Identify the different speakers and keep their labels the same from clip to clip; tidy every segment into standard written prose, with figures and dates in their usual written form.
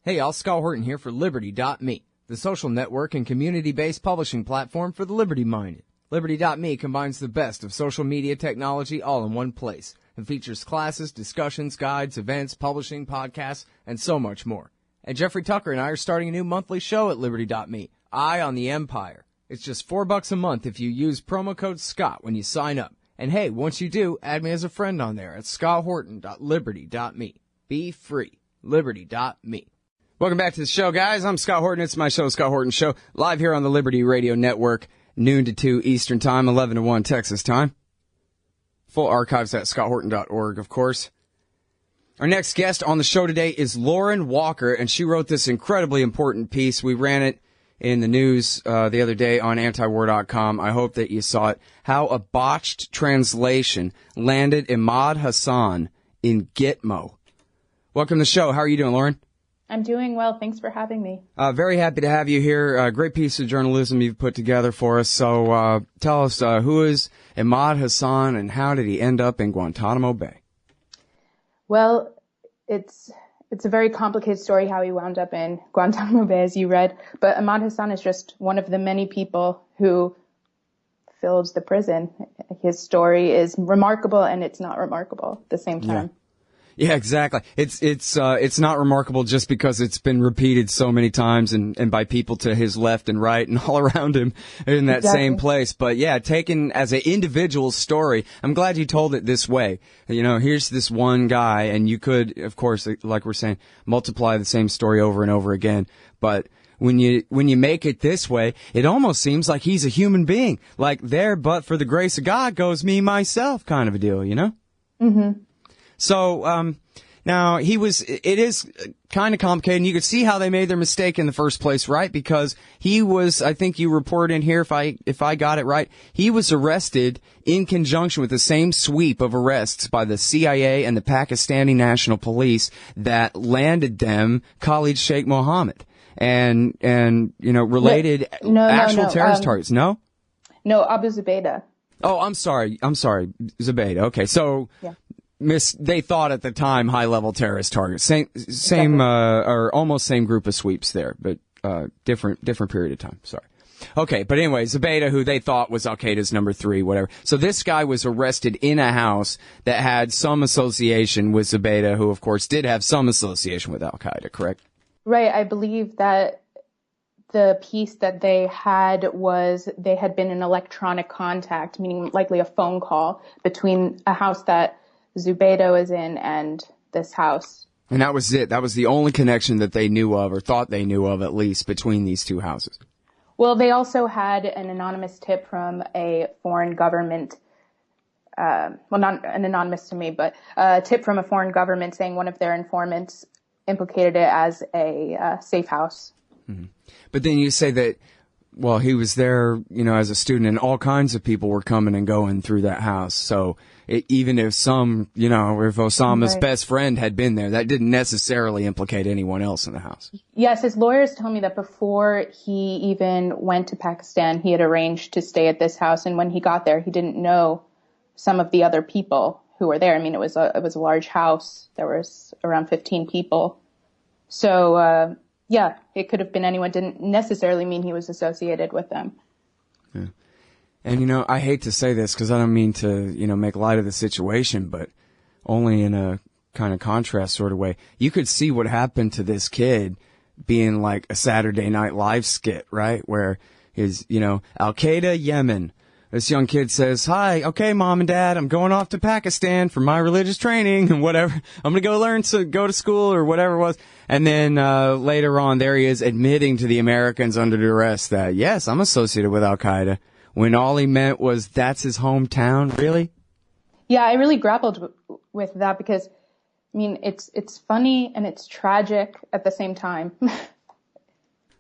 Speaker 1: Hey, y'all, Scott Horton here for Liberty.me, the social network and community-based publishing platform for the liberty-minded. Liberty.me combines the best of social media technology all in one place and features classes, discussions, guides, events, publishing, podcasts, and so much more. And Jeffrey Tucker and I are starting a new monthly show at Liberty.me, Eye on the Empire. It's just $4 a month if you use promo code SCOTT when you sign up. And hey, once you do, add me as a friend on there at scotthorton.liberty.me. Be free. Liberty.me. Welcome back to the show, guys. I'm Scott Horton. It's my show, Scott Horton Show, live here on the Liberty Radio Network, noon to 2 Eastern Time, 11 to 1 Texas time. Full archives at scotthorton.org, of course. Our next guest on the show today is Lauren Walker, and she wrote this incredibly important piece. We ran it in the news the other day on antiwar.com. I hope that you saw it. How a botched translation landed Emad Hassan in Gitmo. Welcome to the show. How are you doing, Lauren?
Speaker 2: I'm doing well. Thanks for having me.
Speaker 1: Very happy to have you here. Great piece of journalism you've put together for us. So tell us, who is Emad Hassan and how did he end up in Guantanamo Bay?
Speaker 2: Well, it's a very complicated story how he wound up in Guantanamo Bay, as you read. But Emad Hassan is just one of the many people who filled the prison. His story is remarkable and it's not remarkable at the same time.
Speaker 1: Yeah, exactly. It's not remarkable just because it's been repeated so many times and by people to his left and right and all around him in that same place. But yeah, taken as an individual story, I'm glad you told it this way. You know, here's this one guy and you could, of course, like we're saying, multiply the same story over and over again. But when you make it this way, it almost seems like he's a human being. Like there, but for the grace of God goes me, myself kind of a deal, you know?
Speaker 2: Mm-hmm.
Speaker 1: So, now it is kind of complicated and you could see how they made their mistake in the first place, right? Because he was, I think you report in here, if I got it right, he was arrested in conjunction with the same sweep of arrests by the CIA and the Pakistani National Police that landed them Khalid Sheikh Mohammed and, you know, related actual terrorist targets. No,
Speaker 2: Abu Zubaydah.
Speaker 1: Oh, I'm sorry. Zubaydah. Okay. So. Yeah. They thought at the time high-level terrorist targets. Same, or almost same group of sweeps there, but, different period of time. Sorry. Okay, but anyway, Zubaydah, who they thought was Al-Qaeda's number 3, whatever. So this guy was arrested in a house that had some association with Zubaydah, who of course did have some association with Al-Qaeda, correct?
Speaker 2: Right, I believe that the piece that they had been in electronic contact, meaning likely a phone call between a house that Zubaydah was in and this house. And
Speaker 1: that was it. That was the only connection that they knew of or thought they knew of, at least, between these two houses.
Speaker 2: Well, they also had an anonymous tip from a foreign government, well, not an anonymous to me, but a tip from a foreign government saying one of their informants implicated it as a safe house.
Speaker 1: Mm-hmm. But then you say that, well, he was there, you know, as a student and all kinds of people were coming and going through that house. So even if if Osama's best friend had been there, that didn't necessarily implicate anyone else in the house.
Speaker 2: Yes, his lawyers tell me that before he even went to Pakistan, he had arranged to stay at this house. And when he got there, he didn't know some of the other people who were there. I mean, it was a large house. There was around 15 people. So, yeah, it could have been anyone. Didn't necessarily mean he was associated with them.
Speaker 1: Yeah. And, you know, I hate to say this because I don't mean to, you know, make light of the situation, but only in a kind of contrast sort of way. You could see what happened to this kid being like a Saturday Night Live skit, right? Where his, you know, Al-Qaeda, Yemen. This young kid says, hi, okay, mom and dad, I'm going off to Pakistan for my religious training and whatever. I'm going to go to school or whatever it was. And then later on, there he is admitting to the Americans under duress that, yes, I'm associated with Al-Qaeda. When all he meant was that's his hometown, really?
Speaker 2: Yeah, I really grappled with that because, I mean, it's funny and it's tragic at the same time.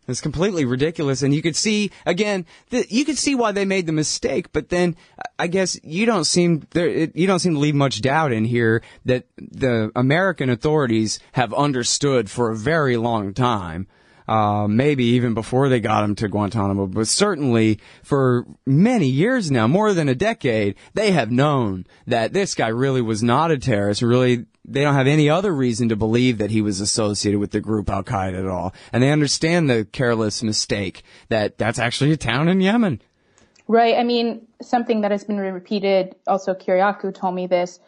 Speaker 1: It's completely ridiculous, and you could see, again, you could see why they made the mistake, but then I guess you don't seem to leave much doubt in here that the American authorities have understood for a very long time, maybe even before they got him to Guantanamo, but certainly for many years now, more than a decade, they have known that this guy really was not a terrorist, really they don't have any other reason to believe that he was associated with the group Al-Qaeda at all. And they understand the careless mistake that that's actually a town in Yemen.
Speaker 2: Right. I mean, something that has been repeated, also Kiriakou told me this,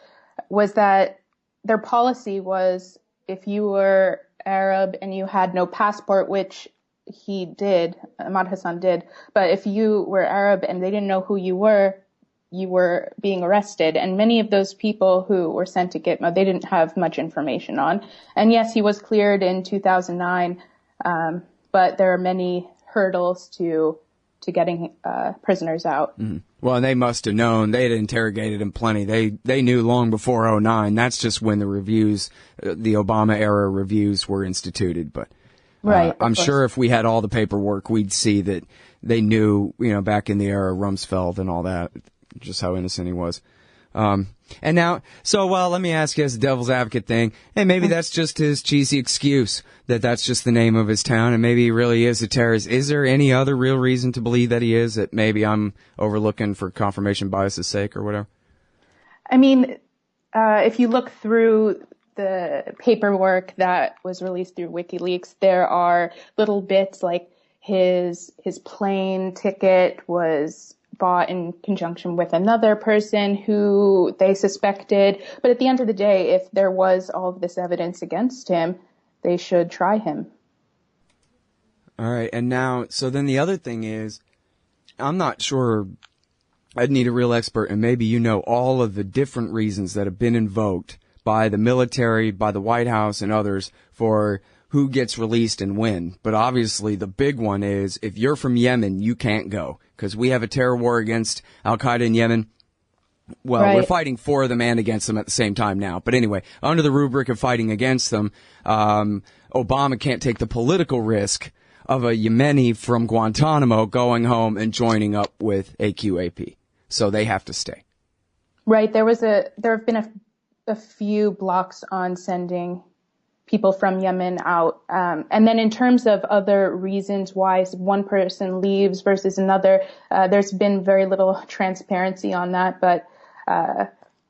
Speaker 2: was that their policy was if you were Arab and you had no passport, which he did, Emad Hassan did, but if you were Arab and they didn't know who you were being arrested. And many of those people who were sent to Gitmo, they didn't have much information on. And yes, he was cleared in 2009, but there are many hurdles to getting prisoners out.
Speaker 1: Mm-hmm. Well, and they must have known. They had interrogated him plenty. They knew long before '09. That's just when the reviews, the Obama-era reviews were instituted. But
Speaker 2: right,
Speaker 1: I'm sure if we had all the paperwork, we'd see that they knew, back in the era of Rumsfeld and all that, just how innocent he was. And now, let me ask you as a devil's advocate thing, and maybe that's just his cheesy excuse, that that's just the name of his town, and maybe he really is a terrorist. Is there any other real reason to believe that he is, that maybe I'm overlooking for confirmation bias's sake or whatever?
Speaker 2: I mean, if you look through the paperwork that was released through WikiLeaks, there are little bits like his plane ticket was bought in conjunction with another person who they suspected. But at the end of the day, if there was all of this evidence against him, they should try him.
Speaker 1: All right. And now, so then the other thing is, I'm not sure, I'd need a real expert, and maybe all of the different reasons that have been invoked by the military, by the White House, and others for who gets released and when. But obviously the big one is, if you're from Yemen, you can't go, because we have a terror war against Al-Qaeda in Yemen. Well, right. We're fighting for them and against them at the same time now. But anyway, under the rubric of fighting against them, Obama can't take the political risk of a Yemeni from Guantanamo going home and joining up with AQAP. So they have to stay. Right.
Speaker 2: There have been a few blocks on sending people from Yemen out. And then in terms of other reasons why one person leaves versus another, there's been very little transparency on that, but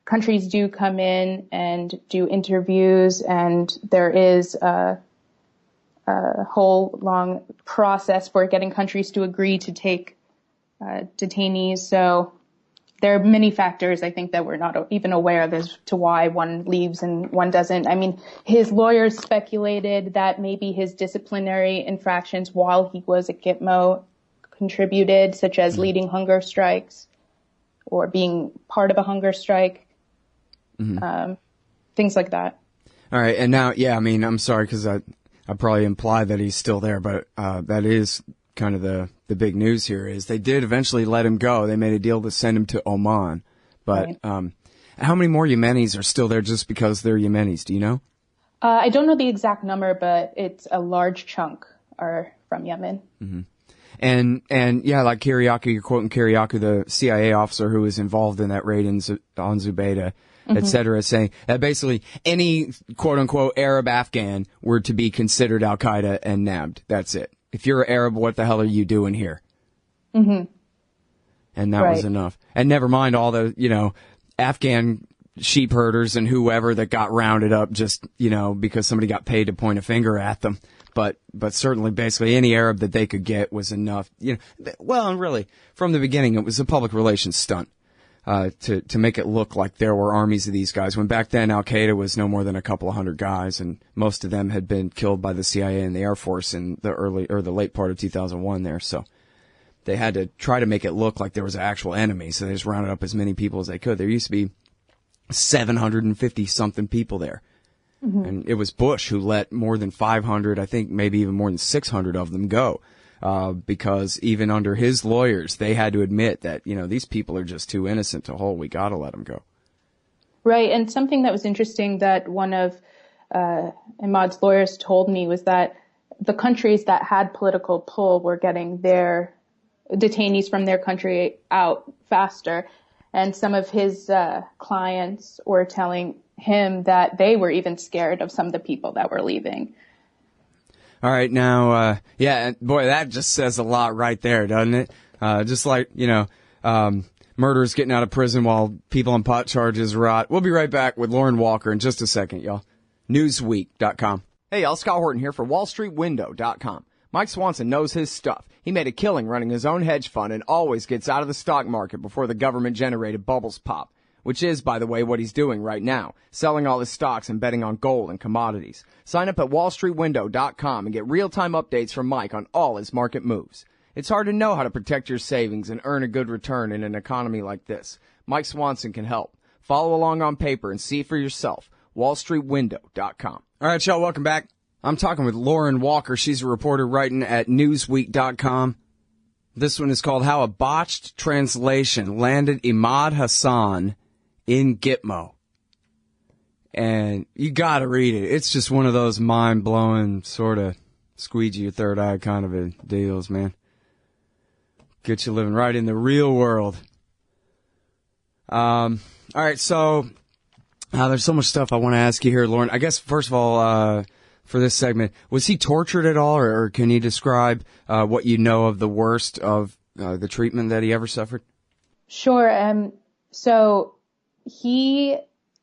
Speaker 2: countries do come in and do interviews, and there is a whole long process for getting countries to agree to take detainees. So there are many factors, I think, that we're not even aware of as to why one leaves and one doesn't. I mean, his lawyers speculated that maybe his disciplinary infractions while he was at Gitmo contributed, such as leading hunger strikes or being part of a hunger strike, things like that.
Speaker 1: All right. And now, I'm sorry, because I probably implied that he's still there, but that is kind of the big news here is they did eventually let him go. They made a deal to send him to Oman. But right. How many more Yemenis are still there just because they're Yemenis? Do you know?
Speaker 2: I don't know the exact number, but it's a large chunk are from Yemen.
Speaker 1: Mm-hmm. And like Kiriakou, you're quoting Kiriakou, the CIA officer who was involved in that raid on Zubaydah, et cetera, saying that basically any quote-unquote Arab Afghan were to be considered Al-Qaeda and nabbed. That's it. If you're Arab, what the hell are you doing here? Mm-hmm. And that was enough. And never mind all the, Afghan sheep herders and whoever that got rounded up just, because somebody got paid to point a finger at them. But certainly basically any Arab that they could get was enough. Well, and really, from the beginning, it was a public relations stunt. To make it look like there were armies of these guys, when back then Al-Qaeda was no more than a couple of hundred guys, and most of them had been killed by the CIA and the Air Force in the late part of 2001 there. So they had to try to make it look like there was an actual enemy, so they just rounded up as many people as they could. There used to be 750-something people there. Mm-hmm. And it was Bush who let more than 500, I think maybe even more than 600 of them go. Because even under his lawyers, they had to admit that, these people are just too innocent to hold. We got to let them go.
Speaker 2: Right. And something that was interesting that one of Emad's lawyers told me was that the countries that had political pull were getting their detainees from their country out faster. And some of his clients were telling him that they were even scared of some of the people that were leaving.
Speaker 1: All right, now, boy, that just says a lot right there, doesn't it? Just like, Murtaza murderers getting out of prison while people on pot charges rot. We'll be right back with Lauren Walker in just a second, y'all. Newsweek.com. Hey, y'all, Scott Horton here for WallStreetWindow.com. Mike Swanson knows his stuff. He made a killing running his own hedge fund and always gets out of the stock market before the government-generated bubbles pop, which is, by the way, what he's doing right now, selling all his stocks and betting on gold and commodities. Sign up at WallStreetWindow.com and get real-time updates from Mike on all his market moves. It's hard to know how to protect your savings and earn a good return in an economy like this. Mike Swanson can help. Follow along on paper and see for yourself. WallStreetWindow.com. All right, y'all, welcome back. I'm talking with Lauren Walker. She's a reporter writing at Newsweek.com. This one is called How a Botched Translation Landed Emad Hassan in Gitmo. And you gotta read it. It's just one of those mind-blowing, sort of squeegee your third eye kind of deals, man. Get you living right in the real world. All right, so there's so much stuff I want to ask you here, Lauren. I guess, first of all, for this segment, was he tortured at all, or can you describe what you know of the worst of the treatment that he ever suffered?
Speaker 2: Sure. So he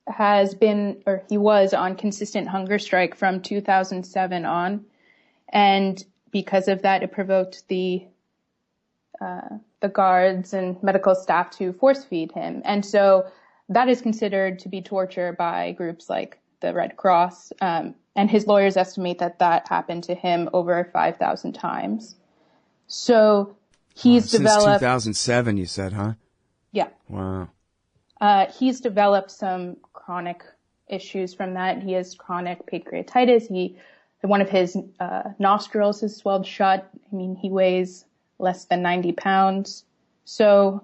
Speaker 2: has been, or he was on consistent hunger strike from 2007 on. And because of that, it provoked the guards and medical staff to force feed him. And so that is considered to be torture by groups like the Red Cross. And his lawyers estimate that that happened to him over 5,000 times. So he's developed...
Speaker 1: Since 2007, you said, huh?
Speaker 2: Yeah.
Speaker 1: Wow.
Speaker 2: He's developed some chronic issues from that. He has chronic pancreatitis. One of his nostrils is swelled shut. I mean, he weighs less than 90 pounds. So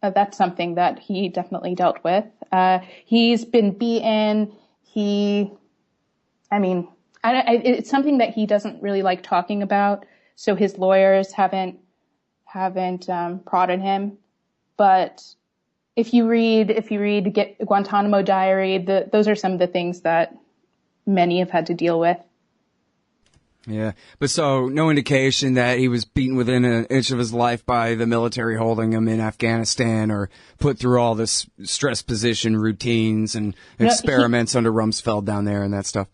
Speaker 2: that's something that he definitely dealt with. He's been beaten. It's something that he doesn't really like talking about. So his lawyers haven't prodded him. But if you read Guantanamo Diary, those are some of the things that many have had to deal with.
Speaker 1: Yeah, but so no indication that he was beaten within an inch of his life by the military holding him in Afghanistan, or put through all this stress position routines and experiments under Rumsfeld down there and that stuff.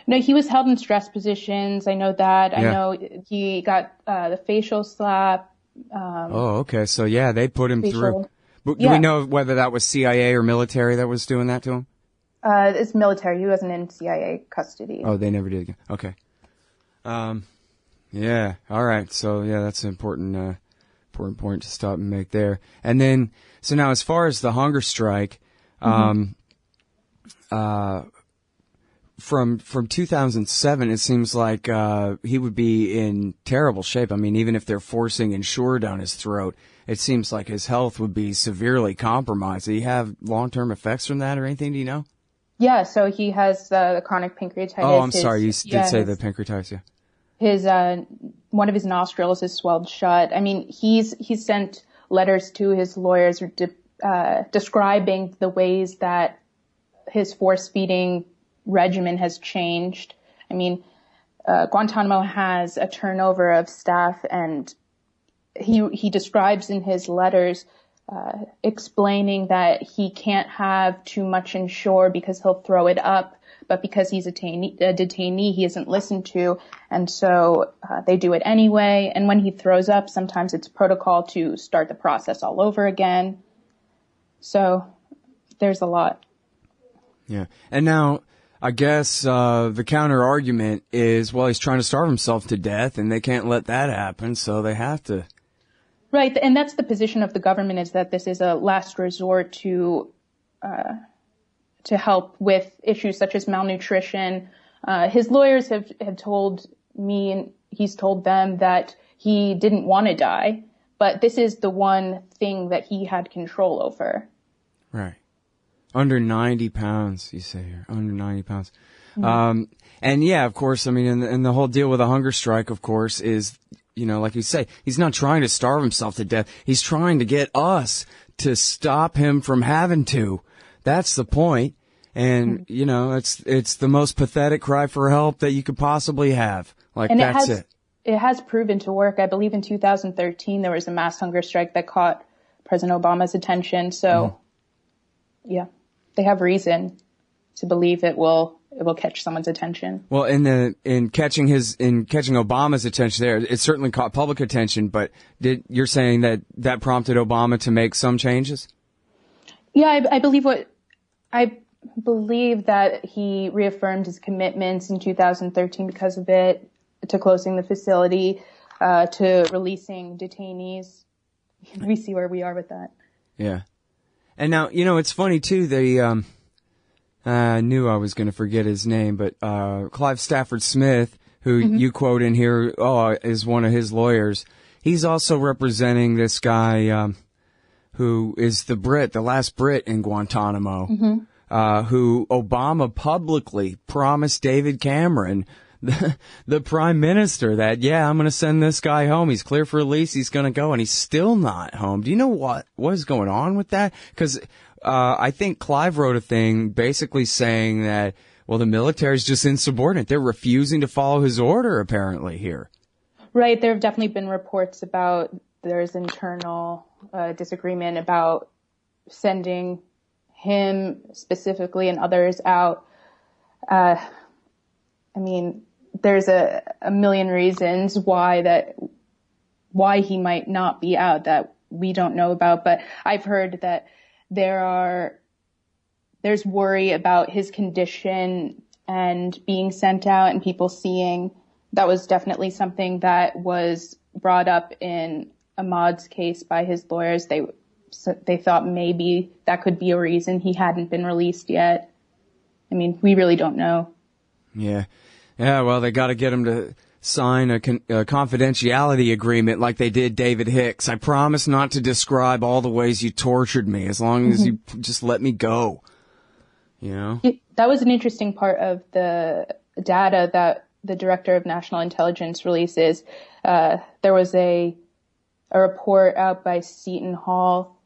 Speaker 2: No, he was held in stress positions. I know that. Yeah. I know he got the facial slap.
Speaker 1: Okay. So yeah, they put him through. But do we know whether that was CIA or military that was doing that to him?
Speaker 2: It's military. He wasn't in CIA custody.
Speaker 1: Oh, they never did. Okay. Yeah. All right. So yeah, that's an important point to stop and make there. And then, so now as far as the hunger strike, from 2007, it seems like, he would be in terrible shape. I mean, even if they're forcing Ensure down his throat, it seems like his health would be severely compromised. Do you have long-term effects from that or anything? Do you know?
Speaker 2: Yeah. So he has the chronic pancreatitis.
Speaker 1: Oh, I'm sorry. You did say the pancreatitis. Yeah.
Speaker 2: His one of his nostrils is swelled shut. I mean, he's sent letters to his lawyers describing the ways that his force feeding regimen has changed. I mean, Guantanamo has a turnover of staff, and he describes in his letters explaining that he can't have too much Ensure because he'll throw it up. But because he's a detainee, he isn't listened to, and so they do it anyway. And when he throws up, sometimes it's protocol to start the process all over again. So there's a lot.
Speaker 1: Yeah. And now, I guess the counter argument is, well, he's trying to starve himself to death, and they can't let that happen, so they have to.
Speaker 2: Right, and that's the position of the government, is that this is a last resort to help with issues such as malnutrition. His lawyers have told me, and he's told them, that he didn't want to die, but this is the one thing that he had control over. Right.
Speaker 1: Under 90 pounds, you say here. Under 90 pounds. Mm-hmm. And yeah, of course, I mean, and the whole deal with a hunger strike, of course, is, like you say, he's not trying to starve himself to death. He's trying to get us to stop him from having to. That's the point. And, it's the most pathetic cry for help that you could possibly have. Like, and it
Speaker 2: has proven to work. I believe in 2013, there was a mass hunger strike that caught President Obama's attention. So, yeah, they have reason to believe it will catch someone's attention.
Speaker 1: Well, in catching Obama's attention there, it certainly caught public attention, but you're saying that prompted Obama to make some changes?
Speaker 2: Yeah, I believe that he reaffirmed his commitments in 2013 because of it, to closing the facility, to releasing detainees. We see where we are with that. Yeah.
Speaker 1: And now, it's funny too, I knew I was going to forget his name, but Clive Stafford Smith, who you quote in here, is one of his lawyers. He's also representing this guy who is the last Brit in Guantanamo, who Obama publicly promised David Cameron, the prime minister, that, I'm going to send this guy home. He's clear for release. He's going to go, and he's still not home. Do you know what is going on with that? Because I think Clive wrote a thing basically saying that, the military's just insubordinate. They're refusing to follow his order, apparently, here.
Speaker 2: Right. There have definitely been reports about there's internal disagreement about sending him specifically and others out. There's a million reasons why he might not be out that we don't know about, but I've heard that there's worry about his condition and being sent out and people seeing. That was definitely something that was brought up in Ahmad's case by his lawyers. They thought maybe that could be a reason he hadn't been released yet. We really don't know.
Speaker 1: Yeah. Yeah, well, they got to get him to sign a confidentiality agreement like they did David Hicks. I promise not to describe all the ways you tortured me as long as you just let me go.
Speaker 2: That was an interesting part of the data that the Director of National Intelligence releases. There was a report out by Seton Hall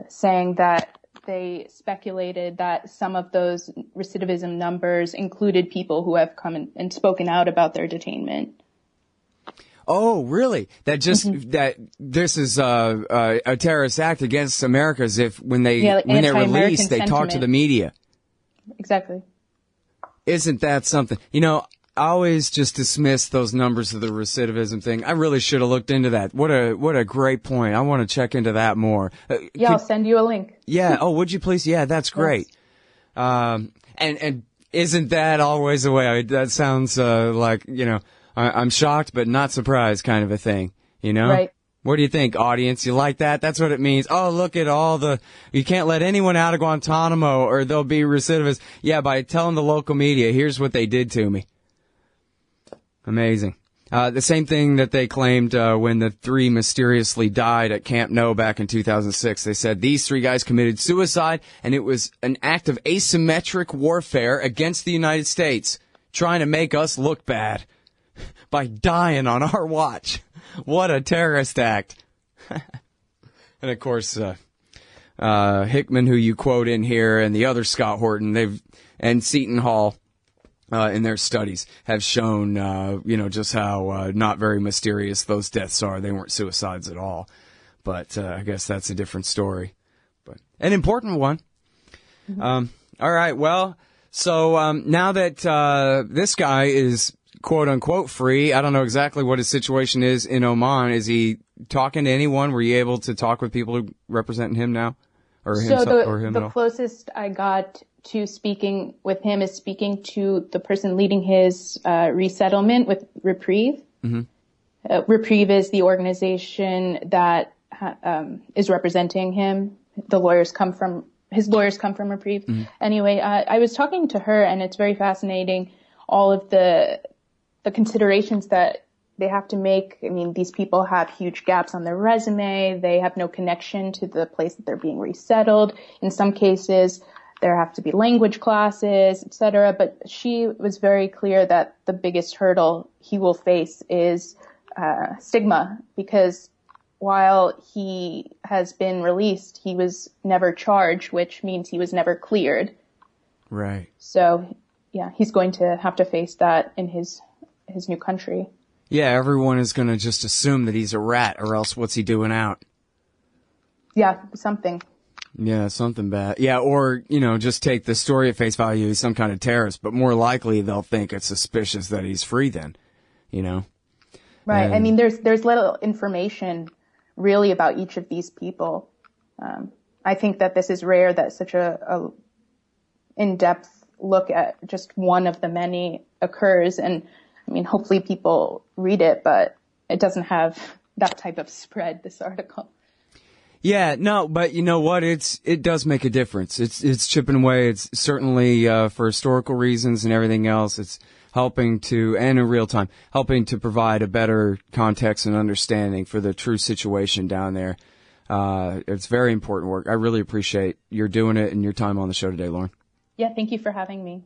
Speaker 2: saying that they speculated that some of those recidivism numbers included people who have come and spoken out about their detainment.
Speaker 1: Oh, really? That just that this is a terrorist act against America, as if when they're released, they talk to the media.
Speaker 2: Exactly.
Speaker 1: Isn't that something? I always just dismiss those numbers of the recidivism thing. I really should have looked into that. What a great point. I want to check into that more.
Speaker 2: I'll send you a link.
Speaker 1: Yeah. Oh, would you please? Yeah, that's great. Yes. And isn't that always the way? That sounds like, I'm shocked but not surprised kind of a thing,
Speaker 2: Right.
Speaker 1: What do you think, audience? You like that? That's what it means. Oh, look at you can't let anyone out of Guantanamo or they'll be recidivists. Yeah, by telling the local media, here's what they did to me. Amazing. The same thing that they claimed when the three mysteriously died at Camp No back in 2006. They said these three guys committed suicide, and it was an act of asymmetric warfare against the United States, trying to make us look bad by dying on our watch. What a terrorist act. And, of course, Hickman, who you quote in here, and the other Scott Horton, and Seton Hall, in their studies have shown, just how not very mysterious those deaths are. They weren't suicides at all. But I guess that's a different story. But an important one. All right. Well, so now that this guy is quote-unquote free, I don't know exactly what his situation is in Oman. Is he talking to anyone? Were you able to talk with people who represent him now? Or him?
Speaker 2: The closest I got to speaking with him is speaking to the person leading his resettlement with Reprieve. Reprieve is the organization that is representing him. His lawyers come from Reprieve. Anyway, I was talking to her, and it's very fascinating, all of the considerations that they have to make. These people have huge gaps on their resume. They have no connection to the place that they're being resettled. In some cases, there have to be language classes, etc. But she was very clear that the biggest hurdle he will face is stigma, because while he has been released, he was never charged, which means he was never cleared.
Speaker 1: Right.
Speaker 2: So, yeah, he's going to have to face that in his new country. Yeah,
Speaker 1: everyone is going to just assume that he's a rat, or else what's he doing out?
Speaker 2: Yeah, something.
Speaker 1: Yeah, something bad. Yeah, or, just take the story at face value. He's some kind of terrorist, but more likely they'll think it's suspicious that he's free then,
Speaker 2: Right.
Speaker 1: And,
Speaker 2: I mean, there's little information really about each of these people. I think that this is rare that such a in-depth look at just one of the many occurs. And I mean, hopefully people read it, but it doesn't have that type of spread, this article.
Speaker 1: Yeah, no, but you know what? It does make a difference. It's chipping away. It's certainly, for historical reasons and everything else. It's helping to, and in real time, helping to provide a better context and understanding for the true situation down there. It's very important work. I really appreciate your doing it and your time on the show today, Lauren.
Speaker 2: Yeah, thank you for having me.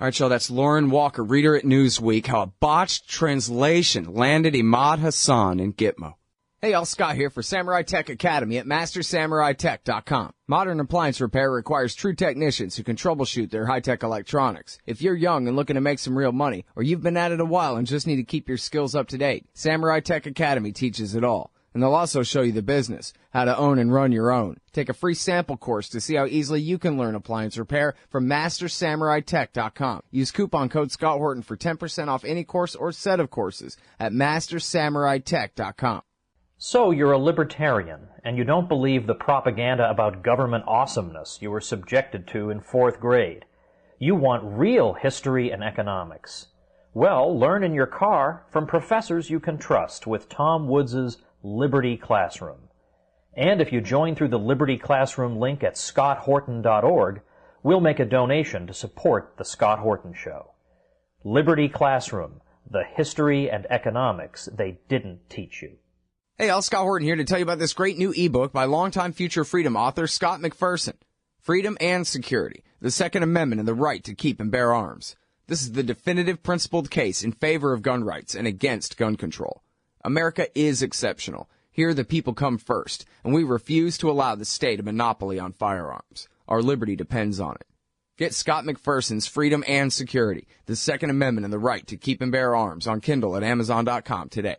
Speaker 1: All right, so that's Lauren Walker, reader at Newsweek, how a botched translation landed Emad Hassan in Gitmo. Hey, y'all, Scott here for Samurai Tech Academy at MasterSamuraiTech.com. Modern appliance repair requires true technicians who can troubleshoot their high-tech electronics. If you're young and looking to make some real money, or you've been at it a while and just need to keep your skills up to date, Samurai Tech Academy teaches it all. And they'll also show you the business, how to own and run your own. Take a free sample course to see how easily you can learn appliance repair from MasterSamuraiTech.com. Use coupon code Scott Horton for 10% off any course or set of courses at MasterSamuraiTech.com.
Speaker 3: So you're a libertarian, and you don't believe the propaganda about government awesomeness you were subjected to in 4th grade. You want real history and economics. Well, learn in your car from professors you can trust with Tom Woods' Liberty Classroom. And if you join through the Liberty Classroom link at scotthorton.org, we'll make a donation to support The Scott Horton Show. Liberty Classroom, the history and economics they didn't teach you.
Speaker 1: Hey, y'all, Scott Horton here to tell you about this great new ebook by longtime Future Freedom author Scott McPherson. Freedom and Security, the Second Amendment and the Right to Keep and Bear Arms. This is the definitive principled case in favor of gun rights and against gun control. America is exceptional. Here the people come first, and we refuse to allow the state a monopoly on firearms. Our liberty depends on it. Get Scott McPherson's Freedom and Security, the Second Amendment and the Right to Keep and Bear Arms on Kindle at Amazon.com today.